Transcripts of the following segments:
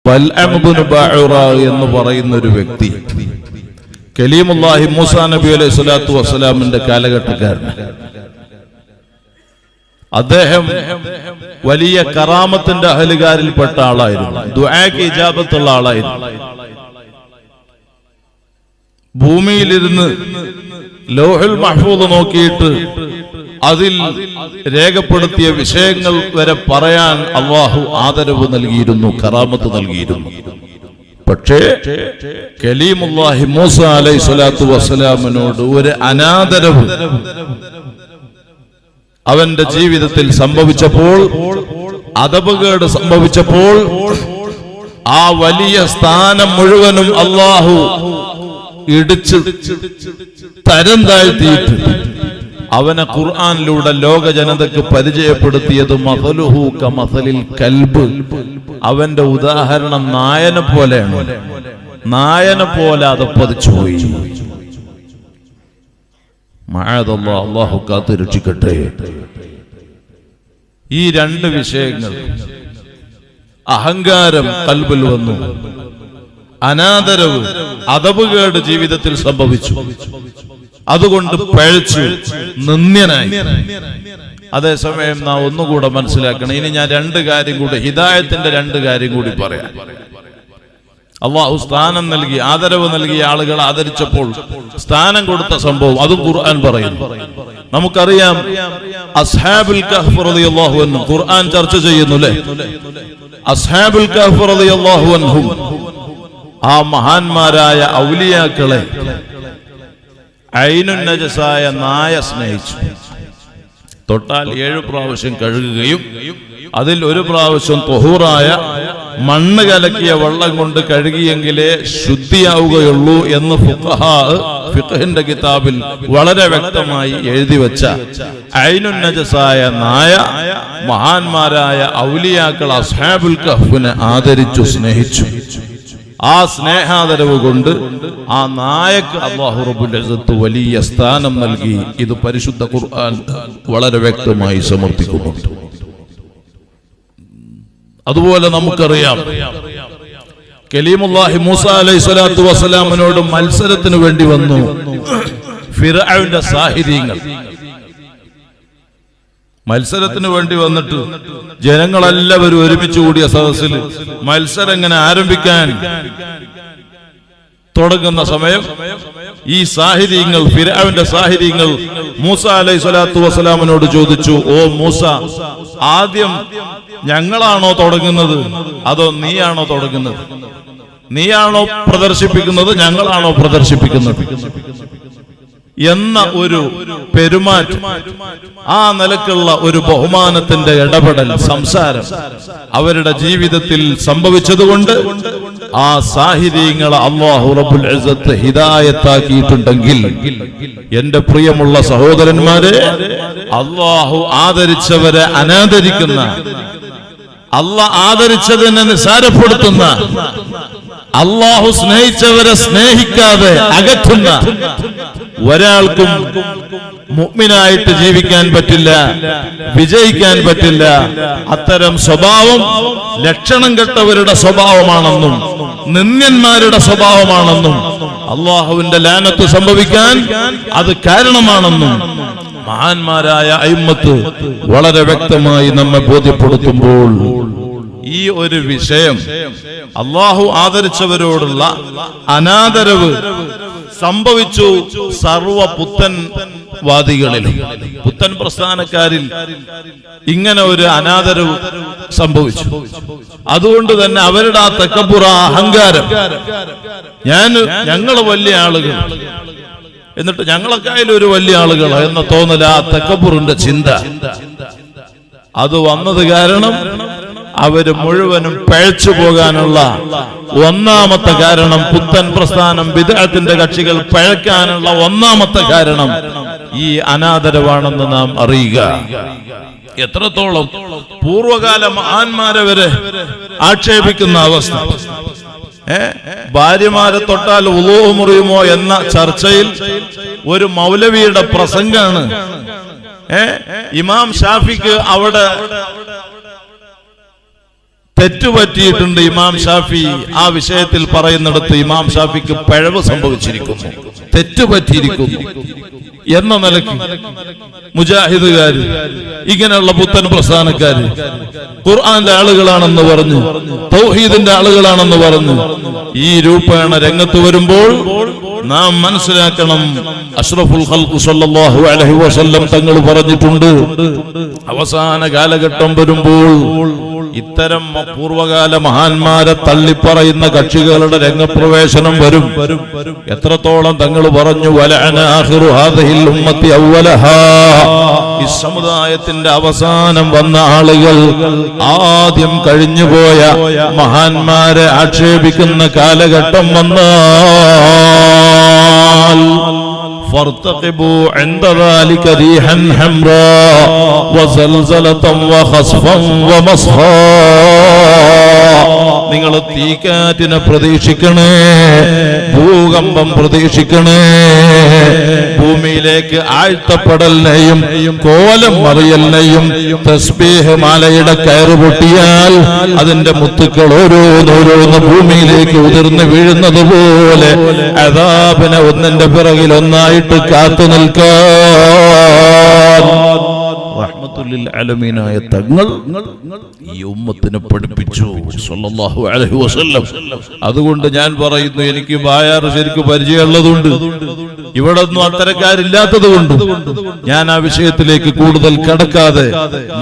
ബൽഅം ഇബ്നു ബഅറ എന്ന് പറയുന്ന ഒരു വ്യക്തി കലീമുല്ലാഹി മൂസാ നബി അലൈഹി സ്വലാത്തു വസ്സലാമിന്റെ കാലഘട്ടക്കാരനാണ്. അദ്ദേഹം വലിയ കറാമത്തിന്റെ അഹലുകാരിൽപ്പെട്ട ആളായിരുന്നു. ദുആക്ക് ഇജാബത്തുള്ള ആളായിരുന്നു. ഭൂമിയിലിരുന്ന് ലൗഹുൽ മഹ്ഫൂദ് നോക്കിയിട്ട് അതിൽ രേഖപ്പെടുത്തിയ വിഷയങ്ങൾ വരെ പറയാൻ അല്ലാഹു ആദരവ് നൽകിയിരുന്നു, കറാമത്ത് നൽകിയിരുന്നു. പക്ഷേ കലീമുല്ലാഹി മൂസാ അലൈഹി സ്വലാത്തു വസ്സലാമിനോട് ഒരു അനാദരവ് അവന്റെ ജീവിതത്തിൽ സംഭവിച്ചപ്പോൾ, അദബുകേട് സംഭവിച്ചപ്പോൾ, ആ വലിയ സ്ഥാനം മുഴുവനും അല്ലാഹു ഇടിച്ച് തരം താഴ്ത്തിയിട്ട് അവനെ ഖുർആനിലൂടെ ലോക ജനതയ്ക്ക് പരിചയപ്പെടുത്തിയത് മസലുഹു കമസലിൽ കൽബ്, അവന്റെ ഉദാഹരണം നായനെ പോലെയാണ്. നായനെ പോലെ അത് പതിച്ചുപോയി. മഅദല്ലാഹ്, അല്ലാഹു കാത്ത് രക്ഷിക്കട്ടെ. ഈ രണ്ട് വിഷയങ്ങൾ, അഹങ്കാരം കൽബിൽ വന്നു, അനാദരവ് അദബുകേട് ജീവിതത്തിൽ സംഭവിച്ചു. അതുകൊണ്ട് പഴച്ചു, നിന്ദ്യനായി. അതേസമയം നാം ഒന്നുകൂടെ മനസ്സിലാക്കണം. ഇനി ഞാൻ രണ്ട് കാര്യം കൂടി, ഹിദായത്തിന്റെ രണ്ട് കാര്യം കൂടി പറയാം. അല്ലാഹു സ്ഥാനം നൽകി, ആദരവ് നൽകിയ ആളുകളെ ആദരിച്ചപ്പോൾ സ്ഥാനം കൊടുത്ത സംഭവം അതും ഖുർആൻ പറയുന്നു. നമുക്കറിയാം, അസ്ഹാബുൽ കഹ്ഫ് റളിയല്ലാഹു അൻഹു ഖുർആൻ ചർച്ച ചെയ്യുന്നുല്ലേ. അസ്ഹാബുൽ കഹ്ഫ് റളിയല്ലാഹു അൻഹും ആ മഹാന്മാരായ ഔലിയാക്കളെ ഐനുൻ നജസായ നായ സ്നേഹിച്ചു. തൊട്ടാൽ 7 പ്രാവശ്യം കഴുകുകയും അതിൽ ഒരു പ്രാവശ്യം തൊഹൂറായ മണ്ണ് കലക്കിയ വെള്ളം കൊണ്ട് കഴുകിയെങ്കിലേ ശുദ്ധിയാവുകയുള്ളൂ എന്ന് ഫിഖ്ഹിന്റെ കിതാബിൽ വളരെ വ്യക്തമായി എഴുതി വെച്ച ഐനുൻ നജസായ നായ മഹാന്മാരായ ഔലിയാക്കൾ അസ്ഹാബുൽ കഹ്ഫിനെ ആദരിച്ചു, സ്നേഹിച്ചു. ആ സ്നേഹാദരവ് കൊണ്ട് ആ നായക്ക് അല്ലാഹു റബ്ബുൽ ഇസ്സത്ത് വലിയ സ്ഥാനം നൽകി. ഇത് പരിശുദ്ധ ഖുർആൻ വളരെ വ്യക്തമായി സമർത്ഥിക്കുന്നുണ്ട്. അതുപോലെ നമുക്കറിയാം, കലീമുല്ലാഹി മൂസാ അലൈഹി സ്വലാത്തു വസ്സലാമിനോട് മത്സരത്തിന് വേണ്ടി വന്നു ഫിർഔന്റെ സാഹിര്യങ്ങൾ. മത്സരത്തിന് വേണ്ടി വന്നിട്ട് ജനങ്ങളെല്ലാവരും ഒരുമിച്ച് കൂടിയ സദസ്സിൽ മത്സരം എങ്ങനെ ആരംഭിക്കാൻ തുടങ്ങുന്ന സമയം ഈ സാഹിര്യങ്ങൾ, ഫിർഔന്റെ സാഹിര്യങ്ങൾ മൂസാ അലൈഹി സ്വലാത്തു വസ്സലാമിനോട് ചോദിച്ചു, ഓ മൂസ, ആദ്യം ഞങ്ങളാണോ തുടങ്ങുന്നത് അതോ നീയാണോ തുടങ്ങുന്നത്? നീയാണോ പ്രദർശിപ്പിക്കുന്നത്, ഞങ്ങളാണോ പ്രദർശിപ്പിക്കുന്നത് എന്ന ഒരു പെരുമാറ്റം, ആ നിലക്കുള്ള ഒരു ബഹുമാനത്തിന്റെ ഇടപെടൽ, സംസാരം അവരുടെ ജീവിതത്തിൽ സംഭവിച്ചതുകൊണ്ട് ആ സാഹിര്യങ്ങളെ അല്ലാഹു റബ്ബുൽ ഇസ്സത്ത് ഹിദായത്താക്കിയിട്ടുണ്ടെങ്കിൽ, എന്റെ പ്രിയമുള്ള സഹോദരന്മാരെ, അല്ലാഹു ആദരിച്ചവരെ അനാദരിക്കുന്ന, അല്ലാഹു ആദരിച്ചതിനെ നിസാരപ്പെടുത്തുന്ന, അല്ലാഹു സ്നേഹിച്ചവരെ സ്നേഹിക്കാതെ അകറ്റുന്ന ഒരാൾക്കും മുഅ്മിനായിട്ട് ജീവിക്കാൻ പറ്റില്ല, വിജയിക്കാൻ പറ്റില്ല. അത്തരം സ്വഭാവം ലക്ഷണം കെട്ടവരുടെ സ്വഭാവമാണെന്നും നിന്ദ്യന്മാരുടെ സ്വഭാവമാണെന്നും അല്ലാഹുവിന്റെ ലാനത്ത് സംഭവിക്കാൻ അത് കാരണമാണെന്നും മഹാന്മാരായ അയിമ്മത്ത് വളരെ വ്യക്തമായി നമ്മെ ബോധ്യപ്പെടുത്തുമ്പോൾ, ഈ ഒരു വിഷയം അല്ലാഹു ആദരിച്ചവരോടുള്ള അനാദരവ് സംഭവിച്ചു സർവ പുത്തൻ വാദികളിലും, പുത്തൻ പ്രസ്ഥാനക്കാരിൽ ഇങ്ങനെ ഒരു അനാദരവ് സംഭവിച്ചു. അതുകൊണ്ട് തന്നെ അവരുടെ ആ തക്കബുറ, അഹങ്കാരം, ഞങ്ങള് വലിയ ആളുകൾ, എന്നിട്ട് ഞങ്ങളൊക്കെയായാലും ഒരു വലിയ ആളുകൾ എന്ന തോന്നൽ, ആ തക്കബുറിന്റെ ചിന്ത, അത് വന്നത് കാരണം അവര് മുഴുവനും പഴച്ചു പോകാനുള്ള ഒന്നാമത്തെ കാരണം, പുത്തൻ പ്രസ്ഥാനം ബിദ്അത്തിന്റെ കക്ഷികൾ പഴക്കാനുള്ള ഒന്നാമത്തെ കാരണം ഈ അനാദരവാണെന്ന് നാം അറിയുക. എത്രത്തോളം പൂർവകാല മഹാന്മാരെ വരെ ആക്ഷേപിക്കുന്ന അവസ്ഥ. ഭാര്യമാരെ തൊട്ടാൽ ഉളൂ മുറിയുമോ എന്ന ചർച്ചയിൽ ഒരു മൗലവിയുടെ പ്രസംഗാണ്. ഇമാം ഷാഫിക്ക് അവിടെ തെറ്റുപറ്റിയിട്ടുണ്ട് ഇമാം ഷാഫി. ആ വിഷയത്തിൽ പറയുന്നിടത്ത് ഇമാം ഷാഫിക്ക് പിഴവ് സംഭവിച്ചിരിക്കുന്നു, തെറ്റുപറ്റിയിരിക്കുന്നു എന്ന നിലയ്ക്ക് മുജാഹിദുകാര്, ഇങ്ങനെയുള്ള പുത്തൻ പ്രസ്ഥാനക്കാര് ഖുർആന്റെ ആളുകളാണെന്ന് പറഞ്ഞു, തൗഹീദിന്റെ ആളുകളാണെന്ന് പറഞ്ഞു ഈ രൂപേണ രംഗത്ത് വരുമ്പോൾ നാം മനസ്സിലാക്കണം, അഷ്റഫുൽ ഖൽഖ് സല്ലല്ലാഹു അലൈഹി വസല്ലം തങ്ങൾ പറഞ്ഞിട്ടുണ്ട്, അവസാന കാലഘട്ടം വരുമ്പോൾ ഇത്തരം പൂർവകാല മഹാന്മാരെ തള്ളിപ്പറയുന്ന കക്ഷികളുടെ രംഗപ്രവേശനം വരും. എത്രത്തോളം തങ്ങൾ പറഞ്ഞു, വലഅന ആഖിറു ഹാദിഹിൽ ഉമ്മത്തി അവ്വലഹാ, ഈ സമുദായത്തിന്റെ അവസാനം വന്ന ആളുകൾ ആദ്യം കഴിഞ്ഞുപോയ മഹാന്മാരെ ആക്ഷേപിക്കുന്ന കാലഘട്ടം വന്നാൽ فارتقبوا عند ذلك ريحا حمراء وزلزلة وخسفا ومسخا. നിങ്ങൾ തീക്കാറ്റിനെ പ്രതീക്ഷിക്കണേ, ഭൂകമ്പം പ്രതീക്ഷിക്കണേ, ഭൂമിയിലേക്ക് ആഴ്ത്തപ്പെടലിനെയും കോലം മറിയലിനെയും തസ്ബീഹ് മാലയുടെ കയറ് പൊട്ടിയാൽ അതിന്റെ മുത്തുക്കൾ ഓരോന്നോരോന്ന് ഭൂമിയിലേക്ക് ഉതിർന്ന് വീഴുന്നത് പോലെ അദാബിനെ ഒന്നിന്റെ പിറകിൽ ഒന്നായിട്ട് കാത്തു നിൽക്കാൻ റഹ്മത്തുൽ ആലമീനായ തങ്ങൾ ഈ ഉമ്മത്തിനെ പഠിപ്പിച്ചു സല്ലല്ലാഹു അലൈഹി വസല്ലം. അതുകൊണ്ട് ഞാൻ പറയുന്നു, എനിക്ക് ബായാർ ശരിക്കും പരിചയമുള്ളതുകൊണ്ട്, ഇവിടെ ഒന്നും അത്തരക്കാരില്ലാത്തത് കൊണ്ട് ഞാൻ ആ വിഷയത്തിലേക്ക് കൂടുതൽ കടക്കാതെ,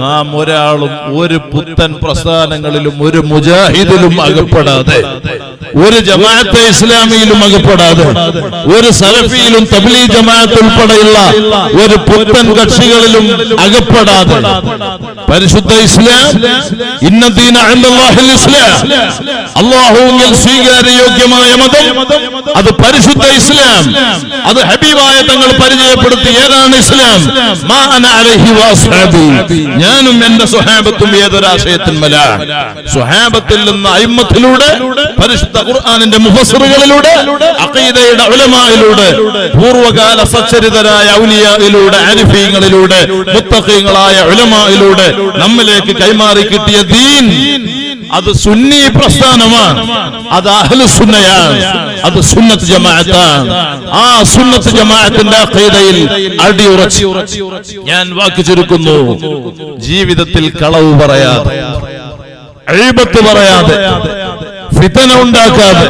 നാം ഒരാളും ഒരു പുത്തൻ പ്രസ്ഥാനങ്ങളിലും ഒരു മുജാഹിദിലും അകപ്പെടാതെ, ഒരു ജമാഅത്തെ ഇസ്ലാമിയിലും അകപ്പെടാതെ, ഒരു സലഫിയിലും തബ്ലീഗ് ജമാഅത്ത് ഉൾപ്പെടെയുള്ള ഒരു പുത്തൻ കക്ഷികളിലും അകപ്പെടാതെ, പരിശുദ്ധ ഇസ്ലാം, ഇന്ന ദീന ഇൻദല്ലാഹിൽ ഇസ്ലാം, അല്ലാഹുവിൽ സ്വീകാര്യയോഗ്യമായ മതം അത് പരിശുദ്ധ ഇസ്ലാം. അത് ഹബീബായ തങ്ങൾ പരിചയപ്പെടുത്തി, ഏതാണ് ഇസ്ലാം? മാ അന അലൈഹി വഅസ്ഹാബി, ഞാനും എന്റെ സ്വഹാബത്തും ഏതൊരാശയത്തിന്മേലാണ്. സ്വഹാബത്തിൽ നിന്ന് അയിമ്മത്തിലൂടെ, പരിശുദ്ധ ഖുർആനിന്റെ മുഫസ്സിറുകളിലൂടെ, അഖീദയുടെ ഉലമായിലൂടെ, പൂർവകാല സച്ചരിതരായ ഔലിയായിലൂടെ, ആരിഫീങ്ങളിലൂടെ, മുത്തഖീങ്ങളായ ഉലമായിലൂടെ നമ്മിലേക്ക് കൈമാറി കിട്ടിയ ദീൻ അത് സുന്നി പ്രസ്ഥാനമാണ്, അത് അഹ്ലുസ് സുന്നയാണ്, അത് സുന്നത്ത് ജമാഅത്താണ്. ആ സുന്നത്ത് ജമാഅത്തിന്റെ അഖീദയിൽ അടിയുറച്ച് ഞാൻ വാക്ക് ചുരുക്കുന്നു, ജീവിതത്തിൽ കളവ് പറയാതെ, ഗീബത്ത് പറയാതെ, ഫിതന ഉണ്ടാക്കാതെ,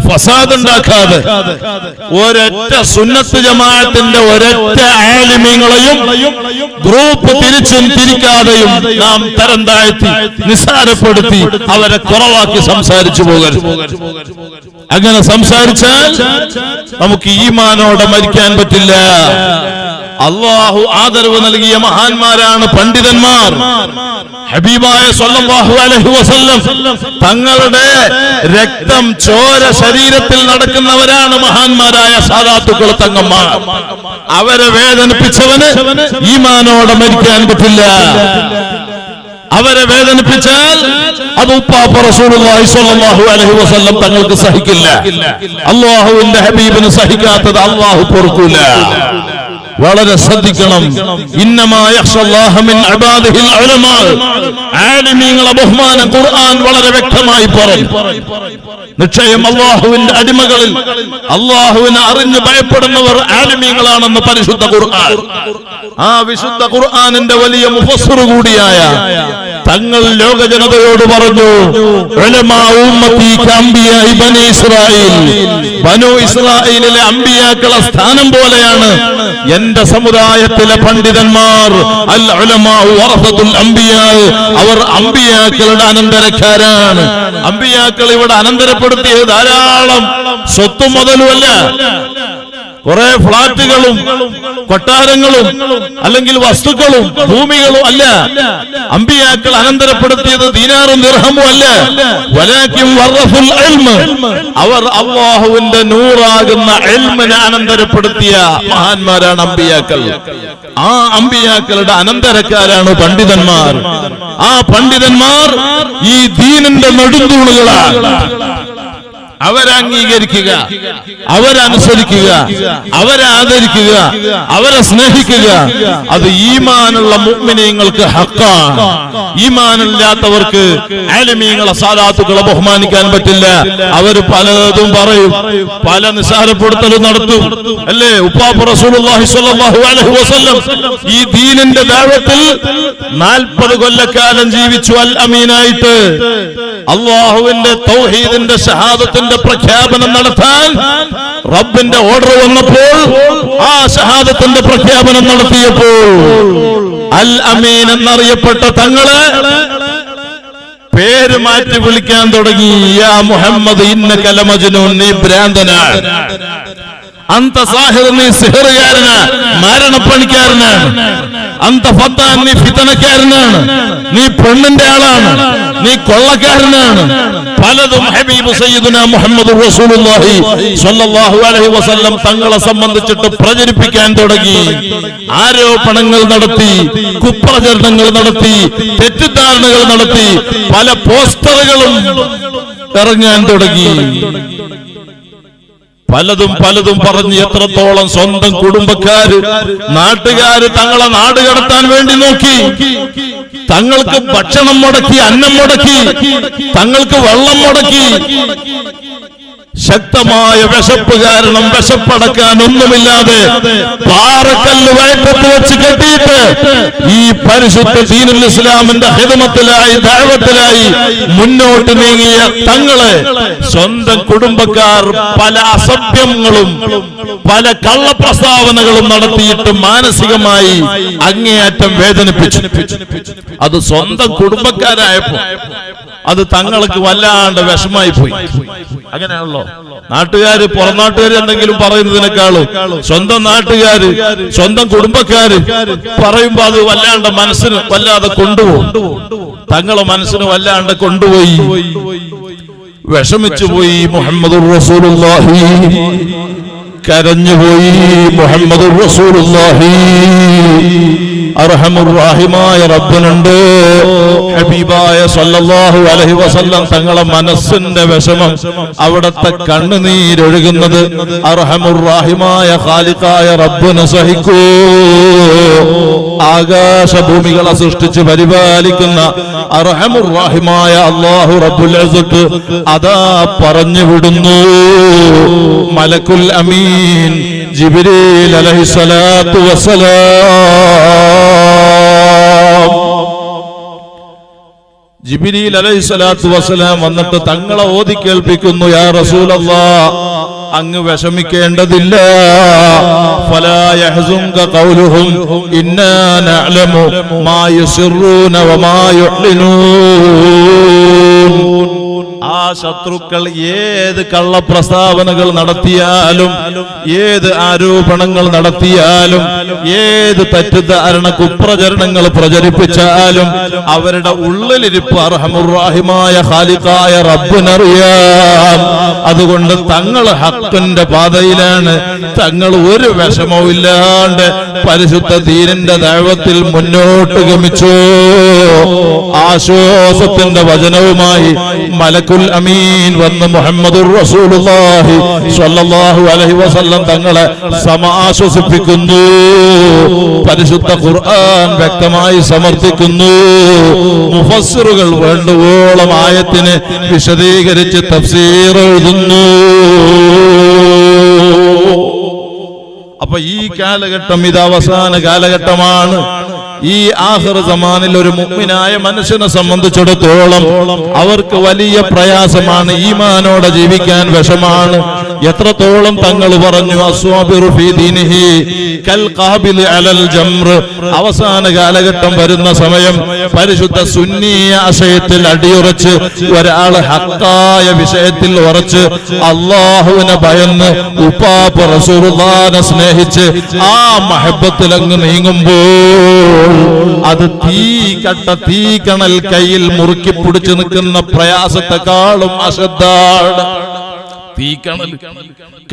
ഫസാദ് ഉണ്ടാക്കാതെ, ഒരൊറ്റ സുന്നത്ത് ജമാഅത്തിന്റെ ഒരൊറ്റ ആലിമീങ്ങളെയും ഗ്രൂപ്പ് തിരിച്ചും തിരിക്കാതെയും നാം തരം താഴ്ത്തി നിസ്സാരപ്പെടുത്തി അവരെ കുറവാക്കി സംസാരിച്ചു പോകരുത്. അങ്ങനെ സംസാരിച്ചാൽ നമുക്ക് ഈമാനോടെ മരിക്കാൻ പറ്റില്ല. അല്ലാഹു ആദരവ് നൽകിയ മഹാന്മാരാണ് പണ്ഡിതന്മാർ. ഹബീബായ സല്ലല്ലാഹു അലൈഹി വസല്ലം തങ്ങളുടെ രക്തം ചോര ശരീരത്തിൽ നടക്കുന്നവരാണ് മഹാന്മാരായ സാദാത്തുക്കൾ തങ്ങന്മാർ. അവരെ വേദനിപ്പിച്ചവന് ഈമാനോടെ മരിക്കാൻ പറ്റില്ല. അവരെ വേദനിപ്പിച്ചാൽ അത് ഉപ്പാപ്പ റസൂലുള്ളാഹി സ്വല്ലല്ലാഹു അലൈഹി വസല്ലം തങ്ങൾക്ക് സഹിക്കില്ല. അല്ലാഹുവിന്റെ ഹബീബിന് സഹിക്കാത്തത് അല്ലാഹു പൊറുക്കൂല. വളരെ ശ്രദ്ധിക്കണം. ഇന്നമാ യഖ്ഷല്ലാഹ മിൻ ഇബാദിഹിൽ ഉലമാ, ആലിമീങ്ങളെ ബഹുമാനം ഖുർആൻ വളരെ വ്യക്തമായി പറഞ്ഞു. നിശ്ചയം അല്ലാഹുവിന്റെ അടിമകളിൽ അല്ലാഹുവിനെ അറിഞ്ഞ് ഭയപ്പെടുന്നവർ ആലിമീങ്ങളാണെന്ന് പരിശുദ്ധ ഖുർആൻ. ആ വിശുദ്ധ ഖുർആനിന്റെ വലിയ മുഫസ്സിർ കൂടിയായ തങ്ങൾ ലോക ജനതയോട് പറഞ്ഞു, ഉലമാ ഉമ്മത്തി കഅംബിയാഇ ബനി ഇസ്രായീൽ, ബനു ഇസ്രായേലിലെ അമ്പിയാക്കളെ സ്ഥാനം പോലെയാണ് എന്റെ സമുദായത്തിലെ പണ്ഡിതന്മാർ. അൽ ഉലമാ വറസത്തുൽ അംബിയാ, അവർ അമ്പിയാക്കളുടെ അനന്തരക്കാരാണ്. അമ്പിയാക്കൾ ഇവിടെ അനന്തരപ്പെടുത്തിയത് ധാരാളം സ്വത്തും മുതലുമല്ല, കുറെ ഫ്ളാറ്റുകളും കൊട്ടാരങ്ങളും അല്ലെങ്കിൽ വസ്തുക്കളും ഭൂമികളും അല്ല. അമ്പിയാക്കൾ അനന്തരപ്പെടുത്തിയത് ദീനാറും ദിർഹമും അല്ല. വലാകിൻ വറഫുൽ ഇൽമ്, അവർ അല്ലാഹുവിന്റെ നൂറാകുന്ന ഇൽമിനെ അനന്തരപ്പെടുത്തിയ മഹാന്മാരാണ് അമ്പിയാക്കൾ. ആ അമ്പിയാക്കളുടെ അനന്തരക്കാരാണ് പണ്ഡിതന്മാർ. ആ പണ്ഡിതന്മാർ ഈ ദീനിന്റെ നെടുന്തൂണുകളാണ്. അവരംഗീകരിക്കുക, അവരനുസരിക്കുക, അവരെ ആദരിക്കുക, അവരെ സ്നേഹിക്കുക. അത് ഈമാനുള്ള മുഅ്മിനീങ്ങൾക്ക് ഹഖാണ്. ഈമാനില്ലാത്തവർക്ക് ആലിമീങ്ങളെ സാദാത്തുകളെ ബഹുമാനിക്കാൻ പറ്റില്ല. അവര് പലതും പറയും, പല നിസാരപ്പെടുത്തലും നടത്തും. അല്ലേ? ഉപ്പാപ്പ റസൂലുള്ളാഹി സ്വല്ലല്ലാഹു അലൈഹി വസല്ലം ഈ ദീനിന്റെ ദഅവത്തിൽ 40 കൊല്ലക്കാലം ജീവിച്ചു അൽ അമീനായിട്ട്. അല്ലാഹുവിന്റെ തൗഹീദിന്റെ ഷഹാദത്തിന്റെ പ്രഖ്യാപനം നടത്താൻ റബ്ബിന്റെ ഓർഡർ വന്നപ്പോൾ ആ ഷഹാദത്തിന്റെ പ്രഖ്യാപനം നടത്തിയപ്പോൾ അൽ അമീൻ എന്നറിയപ്പെട്ട തങ്ങളെ പേര് മാറ്റി വിളിക്കാൻ തുടങ്ങി. യാ മുഹമ്മദ് ഇന്നക ലമജ്നൂൻ, നീ ഭ്രാന്തനാണ്. അന്ത സാഹിർ, നീ സിഹറുകാരനാണ്, മാരണപ്പണിക്കാരനാണ്. അന്ത ഫത്താൻ, നീ ഫിതനക്കാരനാണ്, നീ പെണ്ണിന്റെ ആളാണ്, നീ കൊള്ളക്കാരനാണ്. പലതും ഹബീബ് സയ്യിദുനാ മുഹമ്മദ് റസൂലുള്ളാഹി സ്വല്ലല്ലാഹു അലൈഹി വസല്ലം തങ്ങളെ സംബന്ധിച്ചിട്ട് പ്രചരിപ്പിക്കാൻ തുടങ്ങി. ആരോപണങ്ങൾ നടത്തി, കുപ്രചരണങ്ങൾ നടത്തി, തെറ്റിദ്ധാരണകൾ നടത്തി, പല പോസ്റ്ററുകളും ഇറങ്ങാൻ തുടങ്ങി. പലതും പറഞ്ഞ് എത്രത്തോളം സ്വന്തം കുടുംബക്കാര്, നാട്ടുകാര് തങ്ങളെ നാട് കടത്താൻ വേണ്ടി നോക്കി. തങ്ങൾക്ക് ഭക്ഷണം മുടക്കി, അന്നം മുടക്കി, തങ്ങൾക്ക് വെള്ളം മുടക്കി. ശക്തമായ വിശപ്പ് കാരണം വിശപ്പടക്കാൻ ഒന്നുമില്ലാതെ പാറക്കല്ല് വയറ്റത്ത് വെച്ച് കെട്ടിയിട്ട് ഈ പരിശുദ്ധ ദീനുൽ ഇസ്ലാമിന്റെ ഖിദ്മത്തിലായി, ദഅവത്തിലായി മുന്നോട്ട് നീങ്ങിയ തങ്ങളെ സ്വന്തം കുടുംബക്കാർ പല അസഭ്യങ്ങളും പല കള്ളപ്രസ്താവനകളും നടത്തിയിട്ട് മാനസികമായി അങ്ങേയറ്റം വേദനിപ്പിച്ചു. അത് സ്വന്തം കുടുംബക്കാരായപ്പോ അത് തങ്ങൾക്ക് വല്ലാണ്ട് വിഷമായി പോയി. അങ്ങനെയാണല്ലോ നാട്ടുകാര്, പുറം നാട്ടുകാർ എന്തെങ്കിലും പറയുന്നതിനേക്കാളും സ്വന്തം നാട്ടുകാര്, സ്വന്തം കുടുംബക്കാര് പറയുമ്പോ അത് വല്ലാണ്ട് മനസ്സിന് വല്ലാതെ കൊണ്ടുപോകും. തങ്ങളെ മനസ്സിന് വല്ലാണ്ട് കൊണ്ടുപോയി, വിഷമിച്ചുപോയി. മുഹമ്മദുർ റസൂലുള്ളാഹി കരഞ്ഞുപോയി. മുഹമ്മദുർ റസൂലുള്ളാഹി അർഹമുർ റഹീമായ റബ്ബുനുണ്ട്. ഹബീബായ സല്ലല്ലാഹു അലൈഹി വസല്ലം തങ്ങളെ മനസ്സിന്റെ വിഷമം, അവിടത്തെ കണ്ണുനീരൊഴുകുന്നത് അർഹമുർ റഹീമായ ഖാലിഖായ റബ്ബുന് സഹിക്കൂ. ആകാശഭൂമികളെ സൃഷ്ടിച്ച് പരിപാലിക്കുന്ന അർഹമുർ റഹീമായ അല്ലാഹു റബ്ബുൽ ഇസ്സത്ത് അതാ പറഞ്ഞു വിടുന്നു. മലക്കുൽ അമീൻ ജിബ്രീൽ അലൈഹിസ്സലാത്തു വസ്സലാം, ജിബ്രീൽ അലൈഹിസ്സലാത്തു വസ്സലാം വന്നിട്ട് തങ്ങളെ ഓതി കേൾപ്പിക്കുന്നു. യാ റസൂലല്ലാഹ്, അങ്ങ് വിഷമിക്കേണ്ടതില്ല. ഫലാ യഹ്സുൻക ഖൗലുഹും ഇന്നാ നഅലമു മാ യുസിറൂന വമാ യുഅ്ലിനൂൻ. ആ ശത്രുക്കൾ ഏത് കള്ളപ്രസ്താവനകൾ നടത്തിയാലും, ഏത് ആരോപണങ്ങൾ നടത്തിയാലും, ഏത് തെറ്റിദ്ധാരണ കുപ്രചരണങ്ങൾ പ്രചരിപ്പിച്ചാലും അവരുടെ ഉള്ളിലിരിപ്പ് അർഹമുർ റഹീമായ ഖാലിഖായ റബ്ബിനറിയാം. അതുകൊണ്ട് തങ്ങൾ ഹക്കിന്റെ പാതയിലാണ്. തങ്ങൾ ഒരു വിഷമവും ഇല്ലാണ്ട് പരിശുദ്ധ ദീനിന്റെ ദഅവത്തിൽ മുന്നോട്ട് ഗമിച്ചു. ആശ്വാസത്തിന്റെ വചനവുമായി മലക്കുൽ അമീൻ വന്ന് മുഹമ്മദുർ റസൂലുള്ളാഹി സ്വല്ലല്ലാഹു അലൈഹി വസല്ലം തങ്ങളെ സമാശ്വസിപ്പിക്കുന്നു. പരിശുദ്ധ ഖുർആൻ വ്യക്തമായി സമർത്ഥിക്കുന്നു. മുഫസ്സിറുകൾ വേണ്ടുവോളം ആയത്തിനെ വിശദീകരിച്ച് തഫ്സീർ എഴുതുന്നു. അപ്പൊ ഈ കാലഘട്ടം ഇത് അവസാന കാലഘട്ടമാണ്. ഈ ആഖിർ സമാനിൽ ഒരു മുഅ്മിനായ മനുഷ്യനെ സംബന്ധിച്ചിടത്തോളം അവർക്ക് വലിയ പ്രയാസമാണ്. ഈമാനോടെ ജീവിക്കാൻ വിഷമാണ്. എത്രത്തോളം തങ്ങൾ പറഞ്ഞു അസ്വാബിറു ഫീ ദീനിഹി കൽ ഖാബിലി അലൽ ജംർ. അവസാന കാലഘട്ടം വരുന്ന സമയം പരിശുദ്ധ സുന്നിയ ആശയത്തിൽ അടിയുറച്ച് ഒരാൾ ഹക്കായ വിഷയത്തിൽ ഉറച്ച് അല്ലാഹുവിനെ ഭയന്ന് ഉപ്പാപ്പ റസൂലുള്ളാഹിനെ സ്നേഹിച്ച് ആ മഹബത്തിൽ അങ്ങ് നീങ്ങുമ്പോൾ അത് തീക്കണൽ കയ്യിൽ മുറുക്കി പിടിച്ചു നിൽക്കുന്ന പ്രയാസത്തെക്കാളും അശ്രദ്ധാണ്. തീക്കണൽ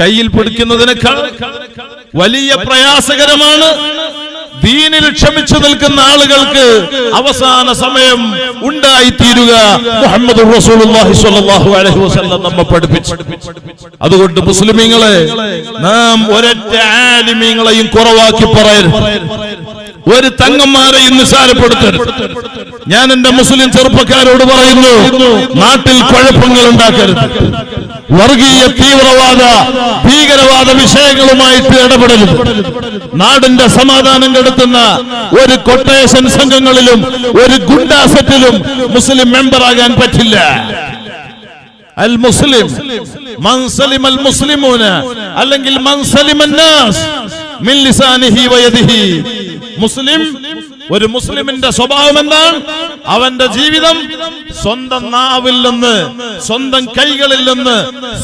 കയ്യിൽ പിടിക്കുന്നതിനേക്കാൾ വലിയ പ്രയാസകരമാണ് ദീനിൽ ക്ഷമിച്ചു നിൽക്കുന്ന ആളുകൾക്ക് അവസാന സമയം ഉണ്ടായിത്തീരുക മുഹമ്മദ് റസൂലുള്ളാഹി സ്വല്ലല്ലാഹു അലൈഹി വസല്ലം നമ്മെ പഠിപ്പിച്ചു. അതുകൊണ്ട് മുസ്ലിമീങ്ങളെ, നാം ഒരൊറ്റ ആലിമീങ്ങളെയും കുറവാക്കി പറയരുത്, ഒരു തങ്ങന്മാരെയും നിസ്സാരപ്പെടുത്തരുത്. ഞാൻ എന്റെ മുസ്ലിം ചെറുപ്പക്കാരോട് പറയുന്നു, നാട്ടിൽ കുഴപ്പങ്ങൾ ഉണ്ടാക്കരുത്. വർഗീയ തീവ്രവാദ ഭീകരവാദ വിഷയങ്ങളുമായിട്ട് ഇടപെടരുത്. നാടിന്റെ സമാധാനം കെടുത്തുന്ന ഒരു കൊട്ടേഷൻ സംഘങ്ങളിലും ഒരു ഗുണ്ടാസെറ്റിലും മുസ്ലിം മെമ്പറാകാൻ പറ്റില്ല. അൽ മുസ്ലിം മൻ സലിമൽ മുസ്ലിമൂന, അല്ലെങ്കിൽ മൻ സലിമൻ നാസ് മിൻ ലിസാനിഹി വയദിഹി. മുസ്ലിം, ഒരു മുസ്ലിമിന്റെ സ്വഭാവം എന്താണ്? അവന്റെ ജീവിതം സ്വന്തം നാവിൽ നിന്ന്, സ്വന്തം കൈകളിൽ നിന്ന്